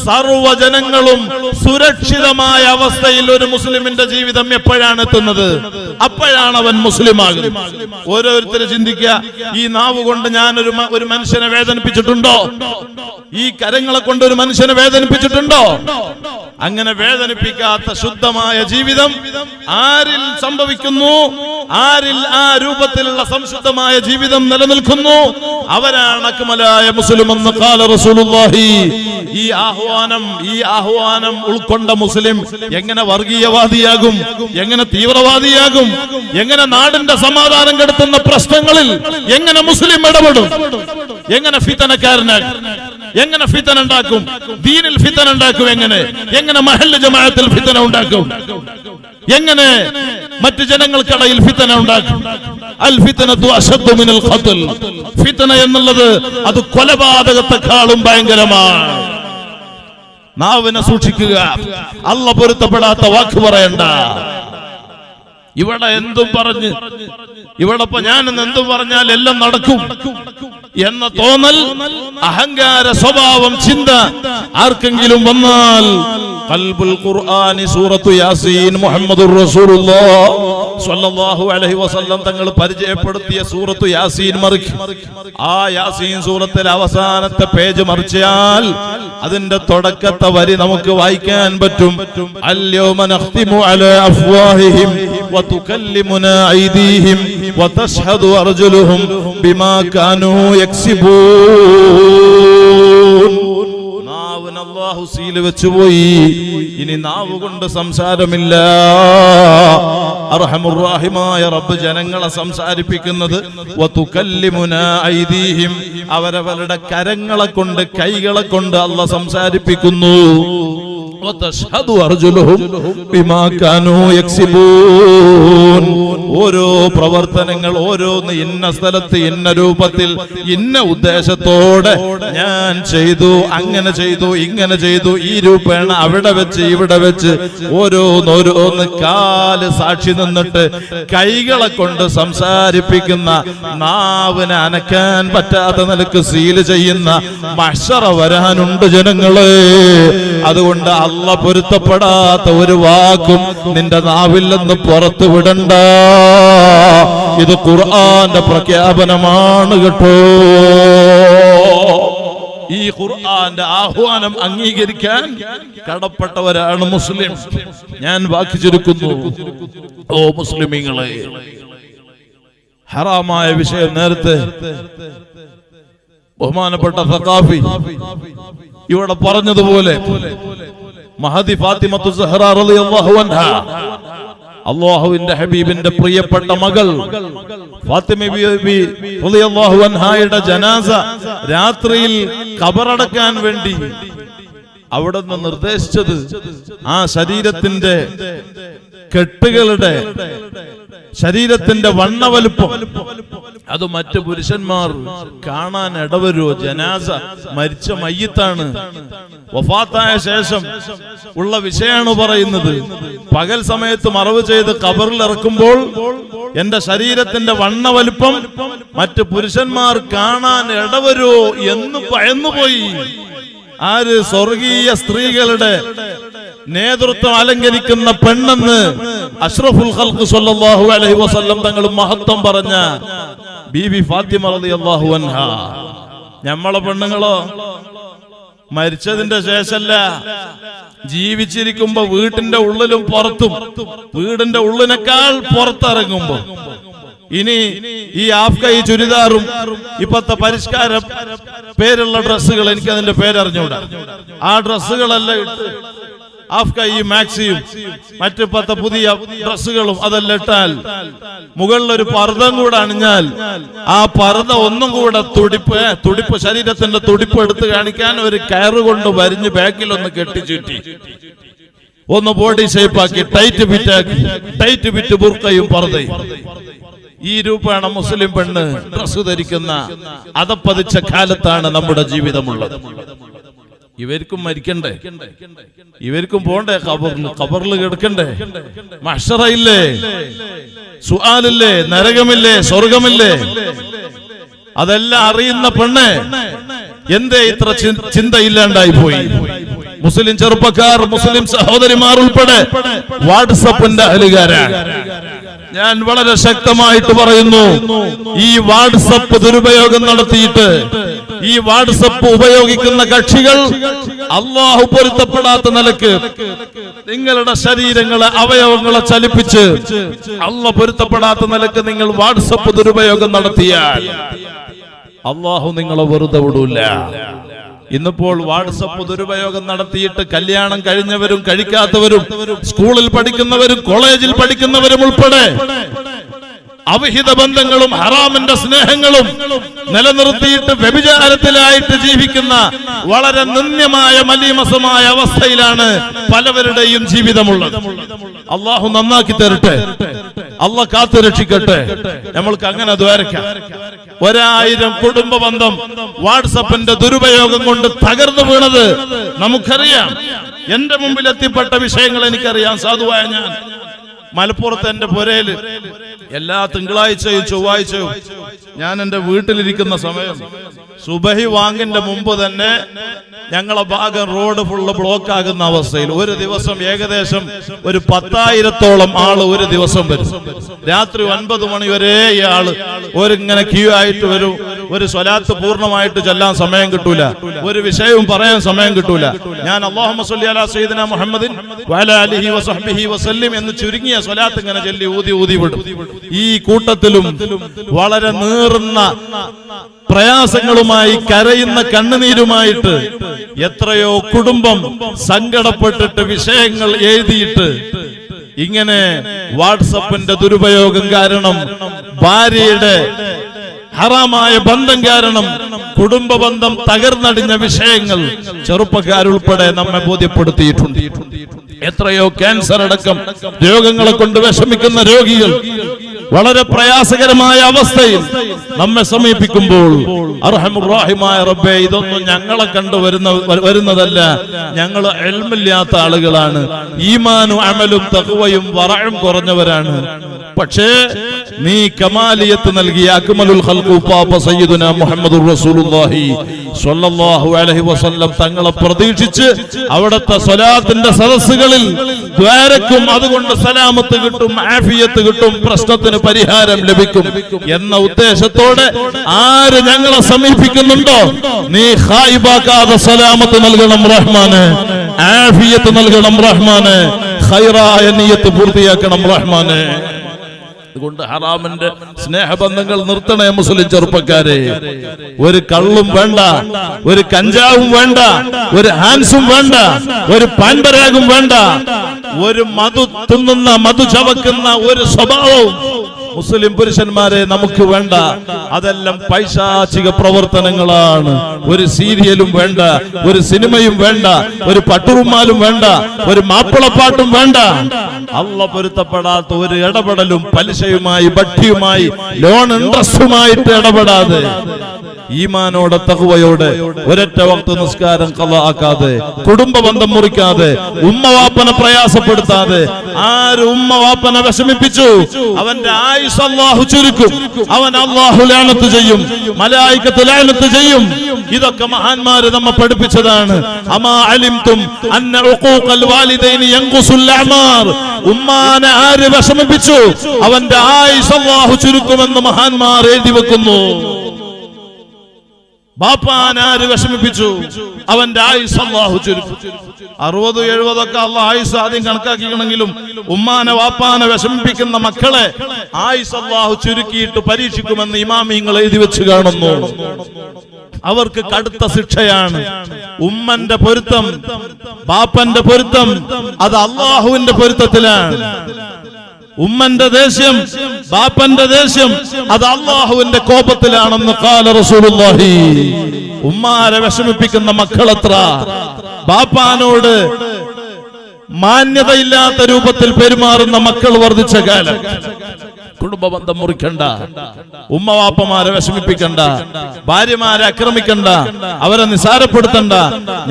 സർവ്വജനങ്ങളും സുരക്ഷിതമായ അവസ്ഥയിൽ ഒരു മുസ്ലിമിന്റെ ജീവിതം എപ്പോഴാണ് എത്തുന്നത്? അപ്പോഴാണ് അവൻ മുസ്ലിമാകുന്നത്. ഓരോരുത്തരും ചിന്തിക്കുക, ഈ നാവ് കൊണ്ട് ഞാൻ ഒരു മനുഷ്യനെ വേദനിപ്പിച്ചിട്ടുണ്ടോ? ഈ കരങ്ങളെ കൊണ്ട് ഒരു മനുഷ്യനെ വേദനിപ്പിച്ചിട്ടുണ്ടോ? അങ്ങനെ വേദനിപ്പിക്കാത്ത ശുദ്ധമായ ജീവിതം ആരിൽ സംഭവിക്കുന്നു, ആരിൽ ആ രൂപത്തിലുള്ള സംശുദ്ധമായ ജീവിതം നിലനിൽക്കുന്നു, അവരാണ് അക്മലായ മുസ്ലിം എന്ന് ഖാല റസൂലുള്ളാഹി. ഈ ആഹ്വാനം ഉൾക്കൊണ്ട മുസ്ലിം എങ്ങനെ വർഗീയവാദിയാകും? എങ്ങനെ തീവ്രവാദിയാകും? എങ്ങനെ നാടിന്റെ സമാധാനം കെടുത്തുന്ന പ്രശ്നങ്ങളിൽ എങ്ങനെ മുസ്ലിം ഇടപെടും? എങ്ങനെ ഫിതനക്കാരനാകും? എങ്ങനെ ഫിതന ഉണ്ടാക്കും? ദീനിൽ ഫിതന ഉണ്ടാക്കും? എങ്ങനെ മഹല്ല് ജമാഅത്തിൽ ഫിതന ഉണ്ടാക്കും? എങ്ങനെ മറ്റു ജനങ്ങൾക്കിടയിൽ ഫിതന ഉണ്ടാക്കും? അൽ ഫിതനതു അശദ്ദു മിനൽ ഖത്ൽ. ഫിതന എന്നുള്ളത് അത് കൊലപാതകത്തെക്കാളും ഭയങ്കരമാണ്. നാവിനെ സൂക്ഷിക്കുക. അല്ലാഹ് പൊരുത്തപ്പെടാത്ത വാക്ക് പറയണ്ട. ഇവിടെ എന്തും പറഞ്ഞ്, ഇവിടെ ഇപ്പൊ ഞാൻ എന്തും പറഞ്ഞാൽ എല്ലാം നടക്കും എന്ന തോന്നൽ, അഹങ്കാര സ്വഭാവം, ചിന്ത ആർക്കെങ്കിലും വന്നാൽ, ഖൽബുൽ ഖുർആനി സൂറത്തു യാസീൻ മുഹമ്മദുർ റസൂലുള്ളാഹി സ്വല്ലല്ലാഹു അലൈഹി വസല്ലം തങ്ങൾ പരിചയപ്പെടുത്തിയ സൂറത്തു യാസീൻ മറിക്കും. ആ യാസീൻ സൂറത്തിലെ അവസാനത്തെ പേജ് മറിച്ചാൽ അതിന്റെ തുടക്കത്തെ വരി നമുക്ക് വായിക്കാൻ പറ്റും. അൽയൗമ നഖ്തിമു അലാ അഫ്വാഹിഹിം വതുകല്ലിമുനാ ഐദീഹിം വതശ്ഹദു അർജുലുഹും ബിമാ കാനൂ യക്സിബൂൻ. നാവിന് അല്ലാഹു സീൽ വെച്ചുപോയി. ഇനി നാവ് കൊണ്ട് സംസാരമില്ല. അർഹമുർ റഹീമായ റബ്ബ് ജനങ്ങളെ സംസാരിപ്പിക്കുന്നത് വതുകല്ലിമുനാ ഐദീഹിം, അവരവരുടെ കരങ്ങളെ കൊണ്ട്, കൈകളെ കൊണ്ട് അല്ലാഹു സംസാരിപ്പിക്കുന്നു. വതശ്ഹദു അർജുലുഹും ബിമാ കാനൂ യക്സിബൂൻ. ഓരോ പ്രവർത്തനങ്ങൾ ഓരോന്ന് ഇന്ന സ്ഥലത്ത്, ഇന്ന രൂപത്തിൽ, ഇന്ന ഉദ്ദേശത്തോടെ ഞാൻ ചെയ്തു, അങ്ങനെ ചെയ്തു, ഇങ്ങനെ ചെയ്തു, ഈ രൂപേണ അവിടെ വെച്ച് ഇവിടെ വെച്ച് ഓരോന്നോരോന്ന് കാല് സാക്ഷി നിന്നിട്ട് കൈകളെ കൊണ്ട് സംസാരിപ്പിക്കുന്ന, നാവിനെ അനക്കാൻ പറ്റാത്ത നിലക്ക് സീല് ചെയ്യുന്ന മഹ്ശറ വരാനുണ്ട് ജനങ്ങളെ. അതുകൊണ്ട് അല്ലാഹ് പൊരുത്തപ്പെടാത്ത ഒരു വാക്കും നിന്റെ നാവിൽ നിന്ന് പുറത്തു വിടണ്ട. ഇത് ഖുർആന്റെ പ്രഖ്യാപനമാണ് കേട്ടോ. ഈ ഖുർആന്റെ ആഹ്വാനം അംഗീകരിക്കാൻ കടപ്പെട്ടവരാണ് മുസ്ലിം. ഞാൻ വാക്ക് ചുരുക്കുന്നു. ഓ മുസ്ലിമീങ്ങളെ, ഹറാമായ വിഷയം നേരത്തെ ബഹുമാനപ്പെട്ട സഖാഫി ഇവിടെ പറഞ്ഞതുപോലെ മഹദി ഫാത്തിമത്തു സഹറ റളിയല്ലാഹു അൻഹാ, അല്ലാഹുവിന്റെ ഹബീബിന്റെ പ്രിയപ്പെട്ട മകൾ ഫാത്തിമ ബീവി റളിയല്ലാഹു അൻഹായുടെ ജനാസ രാത്രിയിൽ ഖബറടക്കാൻ വേണ്ടി അവിടുന്ന് നിർദ്ദേശിച്ചത് ആ ശരീരത്തിന്റെ കെട്ടുകളുടെ, ശരീരത്തിന്റെ വണ്ണവലുപ്പം അത് മറ്റു പുരുഷന്മാർ കാണാൻ ഇടവരുമോ? ജനാസ, മരിച്ച മയ്യിത്താണ്, വഫാത്തായ ശേഷം ഉള്ള വിഷയമാണ് പറയുന്നത്. പകൽ സമയത്ത് മറവ് ചെയ്ത് ഖബറിൽ ഇറക്കുമ്പോൾ എന്റെ ശരീരത്തിന്റെ വണ്ണവലുപ്പം മറ്റു പുരുഷന്മാർ കാണാൻ ഇടവരുമോ എന്ന് ഭയന്നുപോയി. ആര്? സ്വർഗീയ സ്ത്രീകളുടെ നേതൃത്വം അലങ്കരിക്കുന്ന പെണ്ണെന്ന് അഷ്റഫുൽ ഖൽഖ് സ്വല്ലല്ലാഹു അലൈഹി വസല്ലം തങ്ങൾ മഹത്വം പറഞ്ഞ ബീബി ഫാത്തിമ റളിയല്ലാഹു അൻഹാ. നമ്മളെ പെണ്ണുങ്ങളോ മരിച്ചതിന്റെ ശേഷമല്ല, ജീവിച്ചിരിക്കുമ്പോ വീട്ടിന്റെ ഉള്ളിലും പുറത്തും, വീടിന്റെ ഉള്ളിനേക്കാൾ പുറത്തിറങ്ങുമ്പോ, ഇനി ഈ ഹാഫ് കൈ ചുരിദാറും ഇപ്പത്തെ പരിഷ്കാര പേരുള്ള ഡ്രസ്സുകൾ, എനിക്ക് അതിന്റെ പേരറിഞ്ഞൂടാ, ആ ഡ്രസ്സുകളെല്ലാം ഇട്ട് ഹാഫ് കൈ മാക്സിയും മറ്റിപ്പത്തെ പുതിയ ഡ്രസ്സുകളും അതെല്ലാം ഇട്ടാൽ, മുകളിലൊരു പർദ്ദം കൂടെ അണിഞ്ഞാൽ, ആ പർദ്ദ ഒന്നും കൂടെ തുടിപ്പ് ശരീരത്തിന്റെ തുടിപ്പ് എടുത്ത് കാണിക്കാൻ ഒരു കയറുകൊണ്ട് വരിഞ്ഞ് ബാക്കിലൊന്ന് കെട്ടിച്ചുറ്റി ഒന്ന് ബോഡി ഷേപ്പാക്കി ടൈറ്റ് ഫിറ്റ് ബുർക്കയും പർദ്ദയും. ഈ രൂപമാണ് മുസ്ലിം പെണ്ണ് ഡ്രസ് ധരിക്കുന്ന അതപ്പതിച്ച കാലത്താണ് നമ്മുടെ ജീവിതമുള്ളത്. ഇവർക്കും മരിക്കണ്ടേ, ഇവർക്കും പോണ്ടേ, ഖബറിൽ കിടക്കണ്ടേ, മഹ്ശറയില്ലേ, സുആലില്ലേ, നരകമില്ലേ, സ്വർഗമില്ലേ, അതെല്ലാം അറിയുന്ന പെണ്ണ് എന്തേ ഇത്ര ചിന്തയില്ലാണ്ടായി പോയി? മുസ്ലിം ചെറുപ്പക്കാർ, മുസ്ലിം സഹോദരിമാർ ഉൾപ്പെടെ വാട്സപ്പിന്റെ അഹലുകാരാണ്. ഞാൻ വളരെ ശക്തമായിട്ട് പറയുന്നു, ഈ വാട്സപ്പ് ദുരുപയോഗം നടത്തിയിട്ട് ഈ വാട്സപ്പ് ഉപയോഗിക്കുന്ന കക്ഷികൾ അള്ളാഹു പൊരുത്തപ്പെടാത്ത നിലക്ക് നിങ്ങളുടെ ശരീരങ്ങളെ, അവയവങ്ങളെ ചലിപ്പിച്ച് അള്ളാഹു പൊരുത്തപ്പെടാത്ത നിലക്ക് നിങ്ങൾ വാട്സപ്പ് ദുരുപയോഗം നടത്തിയാൽ അള്ളാഹു നിങ്ങളെ വെറുതെ വിടൂല. ഇന്നിപ്പോൾ വാട്സപ്പ് ദുരുപയോഗം നടത്തിയിട്ട് കല്യാണം കഴിഞ്ഞവരും കഴിക്കാത്തവരും, സ്കൂളിൽ പഠിക്കുന്നവരും കോളേജിൽ പഠിക്കുന്നവരും ഉൾപ്പെടെ അവിഹിത ബന്ധങ്ങളും ഹറാമിന്റെ സ്നേഹങ്ങളും നിലനിർത്തിയിട്ട് വ്യഭിചാരത്തിലായിട്ട് ജീവിക്കുന്ന വളരെ നിന്ദ്യമായ മലീമസമായ അവസ്ഥയിലാണ് പലവരുടെയും ജീവിതമുള്ളത്. അള്ളാഹു നന്നാക്കി തരട്ടെ, അള്ളാഹ് കാത്തു രക്ഷിക്കട്ടെ. നമ്മൾക്ക് അങ്ങനെ ദ്വാരക്കാം. 1000 കുടുംബ ബന്ധം വാട്സപ്പിന്റെ ദുരുപയോഗം കൊണ്ട് തകർന്നു വീണത് നമുക്കറിയാം. എന്റെ മുമ്പിൽ എത്തിപ്പെട്ട വിഷയങ്ങൾ എനിക്കറിയാം. സാധുവായ ഞാൻ മലപ്പുറത്ത് എന്റെ പുരയില് എല്ലാ തിങ്കളാഴ്ചയും ചൊവ്വാഴ്ചയും ഞാൻ എന്റെ വീട്ടിലിരിക്കുന്ന സമയം സുബഹി വാങ്ങിന്റെ മുമ്പ് തന്നെ ഞങ്ങളെ ഭാഗം റോഡ് ഫുള്ള് ബ്ലോക്ക് ആകുന്ന അവസ്ഥയിൽ ഒരു ദിവസം ഏകദേശം ഒരു 10,000-ഓളം ആള് ഒരു ദിവസം വരും. രാത്രി 9 മണി വരെ ഈ ആള് ഇങ്ങനെ ക്യൂ ആയിട്ട് വരും. ഒരു സ്വലാത്ത് പൂർണ്ണമായിട്ട് ചെല്ലാൻ സമയം കിട്ടൂല, ഒരു വിഷയവും പറയാൻ സമയം കിട്ടൂല. ഞാൻ അല്ലാഹുമ്മ സ്വല്ലി അലാ സയ്യിദിനാ മുഹമ്മദിൻ വഅലാ ആലിഹി വസഹ്ബിഹി വസല്ലം എന്ന് ചുരുങ്ങിയ സ്വലാത്ത് ഇങ്ങനെ ചൊല്ലി ഊതി വിടും. ഈ കൂട്ടത്തിലും വളരെ നീറുന്ന പ്രയാസങ്ങളുമായി, കരയുന്ന കണ്ണുനീരുമായിട്ട് എത്രയോ കുടുംബം സങ്കടപ്പെട്ടിട്ട് വിഷയങ്ങൾ എഴുതിയിട്ട് ഇങ്ങനെ വാട്സപ്പിന്റെ ദുരുപയോഗം കാരണം, ഭാര്യയുടെ ഹറാമായ ബന്ധം കാരണം കുടുംബ ബന്ധം തകർന്നടിഞ്ഞ വിഷയങ്ങൾ ചെറുപ്പക്കാരുൾപ്പെടെ നമ്മെ ബോധ്യപ്പെടുത്തിയിട്ടുണ്ട്. എത്രയോ ക്യാൻസർ അടക്കം രോഗങ്ങളെ കൊണ്ട് വിഷമിക്കുന്ന രോഗികൾ വളരെ പ്രയാസകരമായ അവസ്ഥയിൽ നമ്മെ സമീപിക്കുമ്പോൾ അർഹമുർ റഹീമായ റബ്ബേ, ഇതൊന്നും ഞങ്ങളെ കണ്ടു വരുന്നതല്ല, ഞങ്ങൾ ഇൽമില്ലാത്ത ആളുകളാണ്, ഈമാനും അമലും തഖ്വയും വറഉം കുറഞ്ഞവരാണ്. പക്ഷേ നീ കമാലിയത്ത് നൽകിയ അക്മലുൽ ഖൽഖു പാപ സയ്യിദുനാ മുഹമ്മദുർ റസൂലുള്ളാഹി സ്വല്ലല്ലാഹു അലൈഹി വസല്ലം തങ്ങളെ പ്രതീക്ഷിച്ച് അവിടുത്തെ സ്വലാത്തിന്റെ സദസ്സുകളിൽ ദ്വാരക്കും, അതുകൊണ്ട് സലാമത്ത് കിട്ടും, ആഫിയത്ത് കിട്ടും, പ്രശ്നത്തിന് പരിഹാരം ലഭിക്കും എന്ന ഉദ്ദേശത്തോടെ ആര് ഞങ്ങളെ സമീപിക്കുന്നുണ്ടോ നീ ഖായിബാക്കാതെ സലാമത്ത് നൽകണം റഹ്മാനെ, ആഫിയത്ത് നൽകണം റഹ്മാനെ, ഖൈറായ നിയ്യത്ത് പൂർത്തിയാക്കണം റഹ്മാനെ. അതുകൊണ്ട് ഹറാമിന്റെ സ്നേഹബന്ധങ്ങൾ നിർത്തണേ മുസ്ലിം ചെറുപ്പക്കാരെ. ഒരു കള്ളും വേണ്ട, ഒരു കഞ്ചാവും വേണ്ട, ഒരു ഹാൻസും വേണ്ട, ഒരു പാൻപരാഗും വേണ്ട, ഒരു മധു തിന്നുന്ന, മധു ചവക്കുന്ന ഒരു സ്വഭാവവും മുസ്ലിം പുരുഷന്മാരെ നമുക്ക് വേണ്ട. അതെല്ലാം പൈശാചിക പ്രവർത്തനങ്ങളാണ്. ഒരു സീരിയലും വേണ്ട, ഒരു സിനിമയും വേണ്ട, ഒരു പട്ടുറുമാലും വേണ്ട, ഒരു മാപ്പിളപ്പാട്ടും വേണ്ട. അള്ളാഹ് പൊരുത്തപ്പെടാത്ത ഒരു ഇടപെടലും പലിശയുമായി, ബഡ്ഡിയുമായി, ലോൺ ഇൻട്രസ്റ്റുമായിട്ട് ഇടപെടാതെ, ഈമാനോടെ തഖ്വയോടെ ഒരൊറ്റ വക്ത് നിസ്കാരം ഖളാ ആക്കാതെ, കുടുംബ ബന്ധം മുറിക്കാതെ, ഉമ്മവാപ്പനെ പ്രയാസപ്പെടുത്താതെ. ആര് ഉമ്മവാപ്പനെ വിഷമിപ്പിച്ചു അവന്റെ ആയുസ് അല്ലാഹു ചുരുക്കും, അവൻ അല്ലാഹു ലഅനത്ത് ചെയ്യും, മലായികത്ത് ലഅനത്ത് ചെയ്യും. ഇതൊക്കെ മഹാന്മാര് നമ്മെ പഠിപ്പിച്ചതാണ്. അമാ അലിംതും അന്ന ഉഖൂഖൽ വാലിദൈനി യൻഖുസുൽ അഅമാർ. ഉമ്മാനെ ആര് വിഷമിപ്പിച്ചു അവന്റെ ആയുസ് അല്ലാഹു ചുരുക്കുമെന്ന് മഹാന്മാർ എഴുതി വെക്കുന്നു. ബാപ്പാനാര് വിഷമിപ്പിച്ചു, അവന്റെ ആയുസ് അല്ലാഹു ചുരുക്കും. 60-70 ഒക്കെ അള്ളാഹ് ആയുസ് ആദ്യം കണക്കാക്കിക്കണമെങ്കിലും ഉമ്മാനെ വാപ്പാനെ വിഷമിപ്പിക്കുന്ന മക്കളെ ആയുസ് അല്ലാഹു ചുരുക്കിയിട്ട് പരീക്ഷിക്കുമെന്ന് ഇമാമിങ്ങൾ എഴുതി വെച്ച് കാണുന്നു. അവർക്ക് കടുത്ത ശിക്ഷയാണ്. ഉമ്മന്റെ പൊരുത്തം, ബാപ്പന്റെ പൊരുത്തം അത് അള്ളാഹുവിന്റെ പൊരുത്തത്തിലാണ്. ഉമ്മന്റെ ദേഷ്യം, ബാപ്പന്റെ ദേഷ്യം അത് അള്ളാഹുവിന്റെ കോപത്തിലാണെന്ന് ഖാല റസൂലുള്ളാഹി. ഉമ്മാരെ വിഷമിപ്പിക്കുന്ന മക്കളെത്ര, ബാപ്പാനോട് മാന്യതയില്ലാത്ത രൂപത്തിൽ പെരുമാറുന്ന മക്കൾ വർദ്ധിച്ച കാലം. കുടുംബബന്ധം മുറിക്കണ്ട, ഉമ്മ വാപ്പമാരെ വിഷമിപ്പിക്കണ്ട, ഭാര്യമാരെ ആക്രമിക്കണ്ട, അവരെ നിസാരപ്പെടുത്തണ്ട.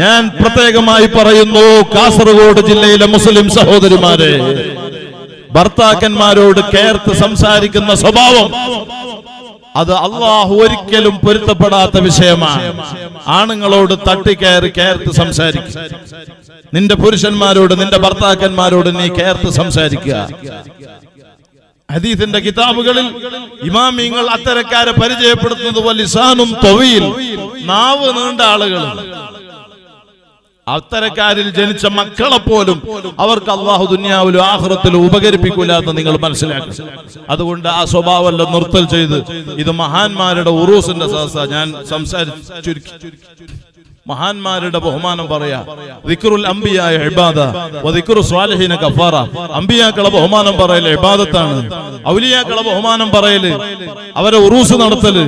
ഞാൻ പ്രത്യേകമായി പറയുന്നു, കാസർഗോഡ് ജില്ലയിലെ മുസ്ലിം സഹോദരിമാരെ, ഭർത്താക്കന്മാരോട് കേർത്ത് സംസാരിക്കുന്ന സ്വഭാവം അത് അള്ളാഹു ഒരിക്കലും പൊരുത്തപ്പെടാത്ത വിഷയമാണ്. ആണുങ്ങളോട് തട്ടിക്കയറി കേർത്ത് സംസാരിക്കുക. നിന്റെ പുരുഷന്മാരോട്, നിന്റെ ഭർത്താക്കന്മാരോട് നീ കേർത്ത് സംസാരിക്കുക. ഹദീസിന്റെ കിതാബുകളിൽ ഇമാമിങ്ങൾ അത്തരക്കാരെ പരിചയപ്പെടുത്തുന്നത് വലിസാനും ത്വീൽ, നാവ് നീണ്ട ആളുകൾ. അത്തരക്കാരിൽ ജനിച്ച മക്കളെ പോലും അവർക്ക് അള്ളാഹു ദുനിയാവിലും ആഖിറത്തിലും ഉപകരിപ്പിക്കൂല എന്ന് നിങ്ങൾ മനസ്സിലാക്കണം. അതുകൊണ്ട് ആ സ്വഭാവമെല്ലാം നിർത്തൽ ചെയ്ത്, ഇത് മഹാന്മാരുടെ ഉറൂസിന്റെ സദസ്സാ. ഞാൻ സംസാരിച്ചു മഹാന്മാരുടെ ബഹുമാനം പറയാ. ദിക്റുൽ അംബിയായ ഇബാദ വ ദിക്റു സ്വാലിഹീന കഫാറ. അംബിയാക്കളെ ബഹുമാനം പറയൽ ഇബാദത്താണ്. ഔലിയാക്കളെ ബഹുമാനം പറയല്, അവരെ ഉറൂസ് നടത്തല്,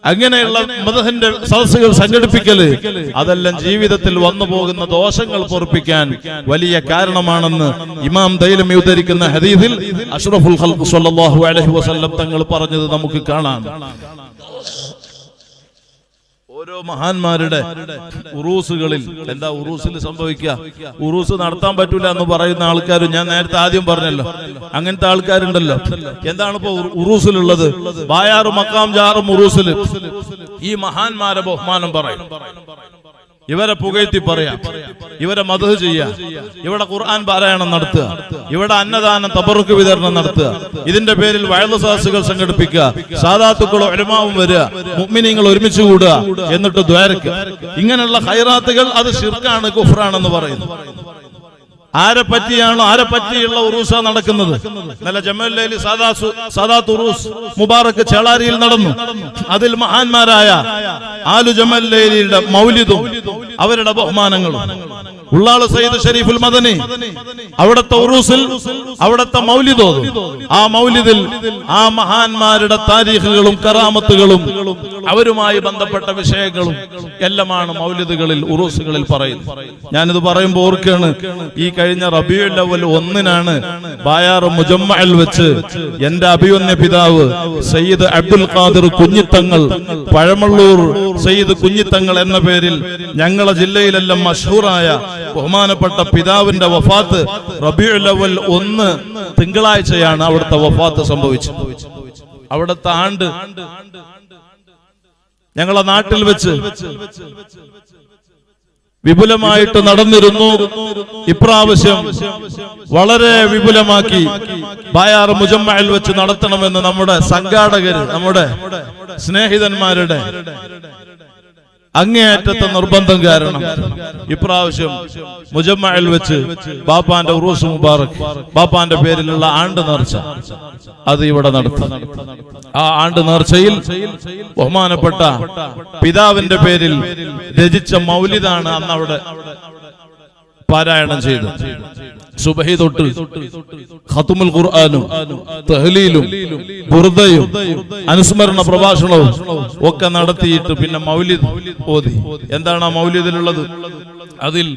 അങ്ങനെയുള്ള മദ്ഹന്റെ സദസ്സുകൾ സംഘടിപ്പിക്കല്, അതെല്ലാം ജീവിതത്തിൽ വന്നു പോകുന്ന ദോഷങ്ങൾ പൊറുപ്പിക്കാൻ വലിയ കാരണമാണെന്ന് ഇമാം ദൈലമി ഉദ്ധരിക്കുന്ന ഹദീസിൽ അഷ്റഫുൽ ഖൽഖ് സ്വല്ലല്ലാഹു അലൈഹി വസല്ലം തങ്ങൾ പറഞ്ഞത് നമുക്ക് കാണാം. ഓരോ മഹാന്മാരുടെ ഉറൂസുകളിൽ എന്താ ഉറൂസിൽ സംഭവിക്കുക? ഉറൂസ് നടത്താൻ പറ്റൂല എന്ന് പറയുന്ന ആൾക്കാരും ഞാൻ നേരത്തെ ആദ്യം പറഞ്ഞല്ലോ, അങ്ങനത്തെ ആൾക്കാരുണ്ടല്ലോ. എന്താണ് ഇപ്പൊ ഉറൂസിലുള്ളത്? ബായാറും മക്കാം ജാറും ഉറൂസിൽ ഈ മഹാന്മാരെ ബഹുമാനം പറയും, ഇവരെ പുകഴ്ത്തി പറയാം, ഇവരെ മദ്ഹ് ചെയ്യാം, ഇവിടെ ഖുർആൻ പാരായണം നടത്തുക, ഇവിടെ അന്നദാനം തബറുക്ക് വിതരണം നടത്തുക, ഇതിന്റെ പേരിൽ വഅദ് സദസ്സുകൾ സംഘടിപ്പിക്കുക, സാദാത്തുക്കളും ഉലമാവും വരിക, മുഅ്മിനീങ്ങൾ ഒരുമിച്ച് കൂടുക, എന്നിട്ട് ദ്വാരക്കുക. ഇങ്ങനെയുള്ള ഖൈറാത്തുകൾ അത് ശിർക്കാണ്, കുഫ്റാണെന്ന് പറയുന്നു. ആരെ പറ്റിയുള്ള ഉറൂസ നടക്കുന്നത്? നല്ല ജമലുല്ലൈലി സാദാത്ത് ഉറൂസ് മുബാറക്ക് ചേളാരിയിൽ നടന്നു. അതിൽ മഹാന്മാരായ ആലു ജമലുല്ലൈലിയുടെ മൗലിദും അവരുടെ ബഹുമാനങ്ങളും, ഉള്ളാള് സയ്യിദ് ഷരീഫുൽ മദനി അവിടുത്തെ ഉറൂസിൽ അവിടുത്തെ മൗലിദോതും. ആ മൗലിദിൽ ആ മഹാന്മാരുടെ താരീഖുകളും കറാമത്തുകളും അവരുമായി ബന്ധപ്പെട്ട വിഷയങ്ങളും എല്ലാമാണ് മൗലിദുകളിൽ ഉറൂസുകളിൽ പറയുന്നത്. ഞാനിത് പറയുമ്പോൾ ഓർക്കാണ്, ഈ കഴിഞ്ഞ റബീഉൽ അവ്വൽ 1-നാണ് ബായാർ മുജമ്മഅൽ വെച്ച് എന്റെ അഭിവന്യ പിതാവ് സയ്യിദ് അബ്ദുൽ ഖാദിർ കുഞ്ഞിത്തങ്ങൾ, പഴമള്ളൂർ സയ്യിദ് കുഞ്ഞിത്തങ്ങൾ എന്ന പേരിൽ ഞങ്ങളെ ജില്ലയിലെല്ലാം മഷ്ഹൂറായ ബഹുമാനപ്പെട്ട പിതാവിന്റെ വഫാത്ത് റബീഉൽ അവ്വൽ 1 തിങ്കളാഴ്ചയാണ് അവിടുത്തെ വഫാത്ത് സംഭവിച്ചത്. അവിടുത്തെ ആണ്ട് ഞങ്ങളെ നാട്ടിൽ വെച്ച് വിപുലമായിട്ട് നടന്നിരുന്നു. ഇപ്രാവശ്യം വളരെ വിപുലമാക്കി ബായാർ മുജമ്മഅൽ വെച്ച് നടത്തണമെന്ന് നമ്മുടെ സംഘാടകര്, നമ്മുടെ സ്നേഹിതന്മാരുടെ അങ്ങേയറ്റത്തെ നിർബന്ധം കാരണം ഇപ്രാവശ്യം മുജമ്മഅൽ വെച്ച് ബാപ്പാന്റെ ഉറൂസ് മുബാറക്, ബാപ്പാന്റെ പേരിലുള്ള ആണ്ട് നേർച്ച അത് ഇവിടെ നടത്തും. ആ ആണ്ട് നേർച്ചയിൽ ബഹുമാനപ്പെട്ട പിതാവിന്റെ പേരിൽ രചിച്ച മൗലിദാണ് അന്ന് അവിടെ പാരായണം ചെയ്തു. സുബഹി തൊട്ട് ഖത്മുൽ ഖുർആനും തഹ്ലീലും ബുർദയും അനുസ്മരണ പ്രഭാഷണവും ഒക്കെ നടത്തിയിട്ട് പിന്നെ മൗലിദ് ഓതി. എന്താണ് ആ മൗലിദിലുള്ളത്? അതിൽ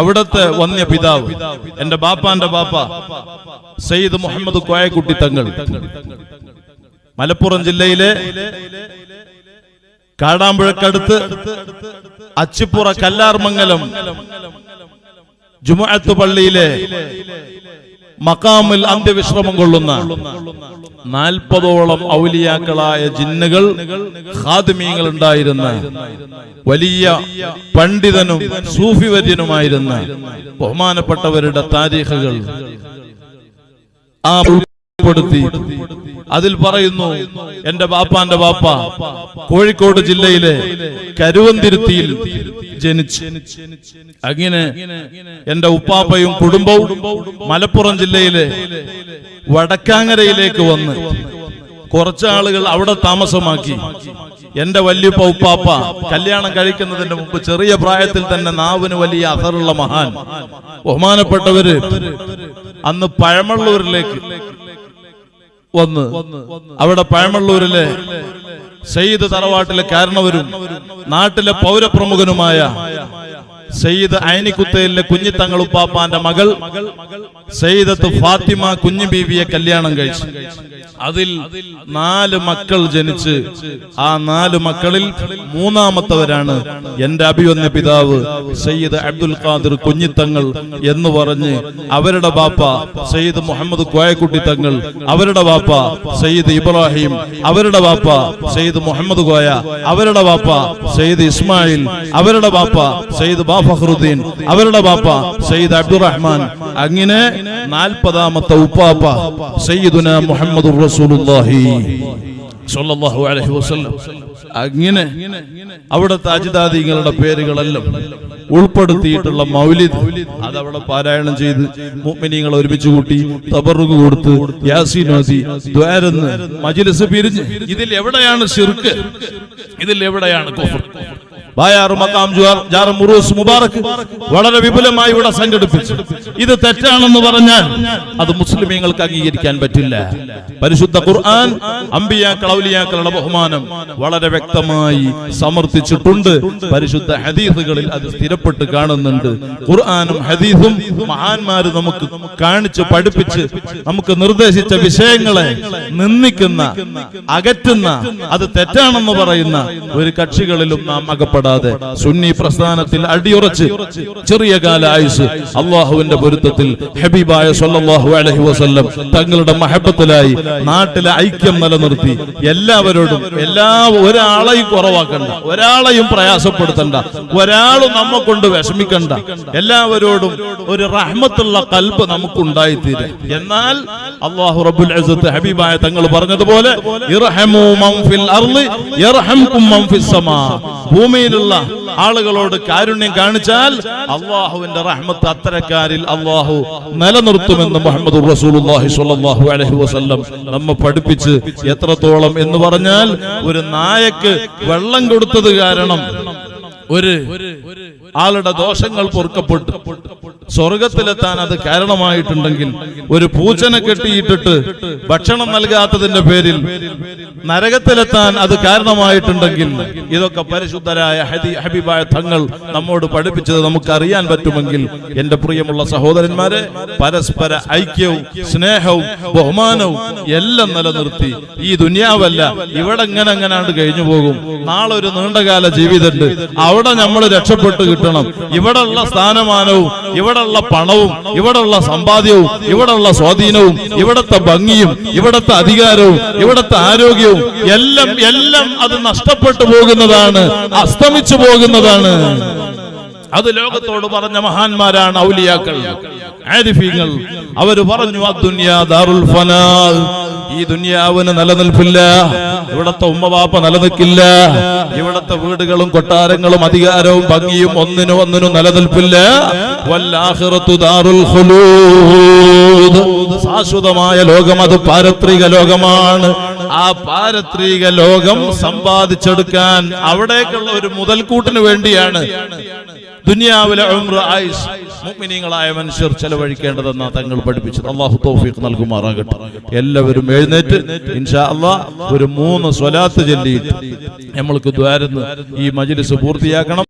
അവിടത്തെ വന്യ പിതാവ്, എന്റെ ബാപ്പാന്റെ ബാപ്പ സയ്യിദ് മുഹമ്മദ് കോയക്കുട്ടി തങ്ങൾ, മലപ്പുറം ജില്ലയിലെ കാടാമ്പുഴക്കടുത്ത് അച്ചിപ്പുറ കല്ലാർമംഗലം ജുമുഅത്ത് പള്ളിയിലെ മഖാമിൽ അന്ത്യവിശ്രമം കൊള്ളുന്ന 40ഓളം ഔലിയാക്കളായ ജിന്നുകൾ, ഖാദിമീങ്ങൾ ഉണ്ടായിരുന്ന വലിയ പണ്ഡിതനും സൂഫിവര്യനുമായിരുന്ന ബഹുമാനപ്പെട്ടവരുടെ താരീഖുകൾ ആ ഉൾപ്പെടുത്തി. അതിൽ പറയുന്നു, എന്റെ ബാപ്പാന്റെ ബാപ്പ കോഴിക്കോട് ജില്ലയിലെ കരുവന്തിരുത്തിയിൽ ജനിച്ചു. അങ്ങനെ എന്റെ ഉപ്പാപ്പയും കുടുംബവും മലപ്പുറം ജില്ലയിലെ വടക്കാങ്ങരയിലേക്ക് വന്ന് കുറച്ചാളുകൾ അവിടെ താമസമാക്കി. എന്റെ വല്യുപ്പ ഉപ്പാപ്പ കല്യാണം കഴിക്കുന്നതിന് മുമ്പ് ചെറിയ പ്രായത്തിൽ തന്നെ നാവിന് വലിയ അസറുള്ള മഹാൻ ബഹുമാനപ്പെട്ടവര് അന്ന് പഴമള്ളൂരിലേക്ക് വന്ന് അവിടെ പഴമള്ളൂരിലെ സയ്യിദ് തറവാട്ടിലെ കാരണവരും നാട്ടിലെ പൗരപ്രമുഖനുമായ സയ്യിദ് ഐനിക്കുത്തയിലെ കുഞ്ഞിത്തങ്ങൾ ഉപ്പാപ്പാന്റെ മകൾ സയ്യിദത്ത് ഫാത്തിമ കുഞ്ഞു ബീവിയെ കല്യാണം കഴിച്ചു. അതിൽ 4 മക്കൾ ജനിച്ച് ആ 4 മക്കളിൽ മൂന്നാമത്തവരാണ് എന്റെ അഭിവന്യ പിതാവ് സയ്യിദ് അബ്ദുൽ ഖാദിർ കുഞ്ഞിത്തങ്ങൾ എന്ന് പറഞ്ഞ് അവരുടെ ബാപ്പ സയ്യിദ് മുഹമ്മദ് കോയക്കുട്ടി തങ്ങൾ, അവരുടെ ബാപ്പ സയ്യിദ് ഇബ്രാഹിം, അവരുടെ ബാപ്പ സയ്യിദ് മുഹമ്മദ് കോയ, അവരുടെ ബാപ്പ സയ്യിദ് ഇസ്മായിൽ, അവരുടെ ബാപ്പ സയ്യിദ് ഫഖറുദ്ദീൻ, അവരുടെ ബാപ്പ സയ്യിദ് അബ്ദുറഹ്മാൻ. അങ്ങനെ 40ാമത്തെ ഉപ്പാപ്പ സയ്യിദുന മുഹമ്മദുർ റസൂലുള്ളാഹി സ്വല്ലല്ലാഹു അലൈഹി വസല്ലം. അങ്ങനെ അവിടുത്തെ അജിതാദികളുടെ പേരുകളെല്ലാം ഉൾപ്പെടുത്തിയിട്ടുള്ള മൗലിദ് അതവിടെ പാരായണം ചെയ്ത് മുഅ്മിനീങ്ങളെ ഒരുമിച്ച് കൂട്ടി തബറുക്ക് കൊടുത്ത് യാസീൻ ഓതി ദ്വാരന്ന് മജ്ലിസ് പിരിഞ്ഞ്. ഇതിൽ എവിടെയാണ് ശിർക്ക്? ഇതിൽ എവിടെയാണ് കുഫ്ർ? ബായാർ മഖാം ജാർ മുറൂസ് മുബാറക് വളരെ വിപുലമായി ഇവിടെ സംഘടിപ്പിച്ചു. ഇത് തെറ്റാണെന്ന് പറഞ്ഞാൽ അത് മുസ്ലിമീങ്ങൾക്ക് അംഗീകരിക്കാൻ പറ്റില്ല. പരിശുദ്ധ ഖുർആൻ അമ്പിയാക്കൾ ഔലിയാക്കളുടെ ബഹുമാനം വളരെ വ്യക്തമായി സമർത്ഥിച്ചിട്ടുണ്ട്. പരിശുദ്ധ ഹദീസുകളിൽ അത് സ്ഥിരപ്പെട്ട് കാണുന്നുണ്ട്. ഖുർആനും ഹദീസും മഹാന്മാര് നമുക്ക് കാണിച്ച് പഠിപ്പിച്ച് നമുക്ക് നിർദ്ദേശിച്ച വിഷയങ്ങളെ നിന്ദിക്കുന്ന, അകറ്റുന്ന, അത് തെറ്റാണെന്ന് പറയുന്ന ഒരു കക്ഷികളിലും നാം അകപ്പെടാം. സുന്നി പ്രസ്ഥാനത്തിൽ അടിയുറച്ച് ചെറിയ കാല ആയുസ് അള്ളാഹുവിന്റെ പൊരുത്തത്തിൽ ഹബീബായ സ്വല്ലല്ലാഹു അലൈഹി വസല്ലം തങ്ങളുടെ മഹബത്തിലായി നാട്ടിലെ ഐക്യം നിലനിർത്തി എല്ലാവരോടും ഒരാളെയും കുറവാക്കണ്ട, ഒരാളെയും പ്രയാസപ്പെടുത്തണ്ട, ഒരാളും നമ്മെ കൊണ്ട് വിഷമിക്കണ്ട, എല്ലാവരോടും ഒരു റഹ്മത്തുള്ള ഖൽബ് നമുക്കുണ്ടായിത്തീരെ. എന്നാൽ അല്ലാഹു റബ്ബുൽ ഇസ്സത്ത് ഹബീബായ തങ്ങൾ പറഞ്ഞതുപോലെ ഇർഹമു മൻ ഫിൽ അർളി യർഹംകും മൻ ഫിസ് സമാ, ഭൂമിയിലുള്ള ആളുകളോട് കാരുണ്യം കാണിച്ചാൽ അള്ളാഹുവിന്റെ റഹ്മത്ത് അത്തരക്കാരിൽ അള്ളാഹു നിലനിർത്തുമെന്ന് മുഹമ്മദ് റസൂലുള്ളാഹി സ്വല്ലല്ലാഹു അലൈഹി വസല്ലം നമ്മെ പഠിപ്പിച്ച്. എത്രത്തോളം എന്ന് പറഞ്ഞാൽ ഒരു നായക്ക് വെള്ളം കൊടുത്തത് കാരണം ഒരു ആളുടെ ദോഷങ്ങൾ പൊറുക്കപ്പെട്ടു സ്വർഗത്തിലെത്താൻ അത് കാരണമായിട്ടുണ്ടെങ്കിൽ, ഒരു പൂച്ചനെ കെട്ടിയിട്ടിട്ട് ഭക്ഷണം നൽകാത്തതിന്റെ പേരിൽ നരകത്തിലെത്താൻ അത് കാരണമായിട്ടുണ്ടെങ്കിൽ, ഇതൊക്കെ പരിശുദ്ധരായ ഹബീബായ തങ്ങൾ നമ്മോട് പഠിപ്പിച്ചത് നമുക്ക് അറിയാൻ പറ്റുമെങ്കിൽ, എന്റെ പ്രിയമുള്ള സഹോദരന്മാരെ, പരസ്പര ഐക്യവും സ്നേഹവും ബഹുമാനവും എല്ലാം നിലനിർത്തി ഈ ദുനിയാവല്ല ഇവിടെ എങ്ങനെങ്ങനാണ്ട് കഴിഞ്ഞു പോകും. നാളെ ഒരു നീണ്ടകാല ജീവിതമുണ്ട്, അവിടെ നമ്മൾ രക്ഷപ്പെട്ട് കിട്ടണം. ഇവിടെയുള്ള സ്ഥാനമാനവും ഇവിടെയുള്ള പണവും ഇവിടെയുള്ള സമ്പാദ്യവും ഇവിടെയുള്ള സ്വാധീനവും ഇവിടത്തെ ഭംഗിയും ഇവിടത്തെ അധികാരവും ഇവിടത്തെ ആരോഗ്യവും എല്ലാം അത് നഷ്ടപ്പെട്ടു പോകുന്നതാണ്, അസ്തമിച്ചു പോകുന്നതാണ്. അത് ലോകത്തോട് പറഞ്ഞ മഹാന്മാരാണ് ഔലിയാക്കൾ, ആരിഫീങ്ങൾ. അവര് പറഞ്ഞു, അദ്ദുനിയാ ദാറുൽ ഫനാ, ഈ ദുനിയാവിന് നിലനിൽപ്പില്ല, ഇവിടത്തെ ഉമ്മവാപ്പ നിലനിൽക്കില്ല, ഇവിടത്തെ വീടുകളും കൊട്ടാരങ്ങളും അധികാരവും ഭംഗിയും ഒന്നിനും നിലനിൽപ്പില്ല. വൽആഖിറതു ദാറുൽ ഖുലൂദ്, ശാശ്വതമായ ലോകം അത് പാരത്രിക ലോകമാണ്. ആ പാരത്രിക ലോകം സമ്പാദിച്ചെടുക്കാൻ അവിടേക്കുള്ള ഒരു മുതൽക്കൂട്ടിന് വേണ്ടിയാണ് ദുനിയാവിലെ ഉംറ ആയിഷ് മുഅ്മിനീങ്ങളായ മനുഷ്യർ ചെലവഴിക്കേണ്ടതെന്ന് തങ്ങൾ പഠിപ്പിച്ചത്. അല്ലാഹു തൗഫീഖ് നൽകുമാറാകട്ടെ. എല്ലാവരും എഴുന്നേറ്റ് ഇൻഷാ അല്ലാഹ് ഒരു 3 സ്വലാത്ത് ചൊല്ലിയിട്ട് നമ്മൾക്ക് ദ്വാരന്ന് ഈ മജ്ലിസ് പൂർത്തിയാക്കണം.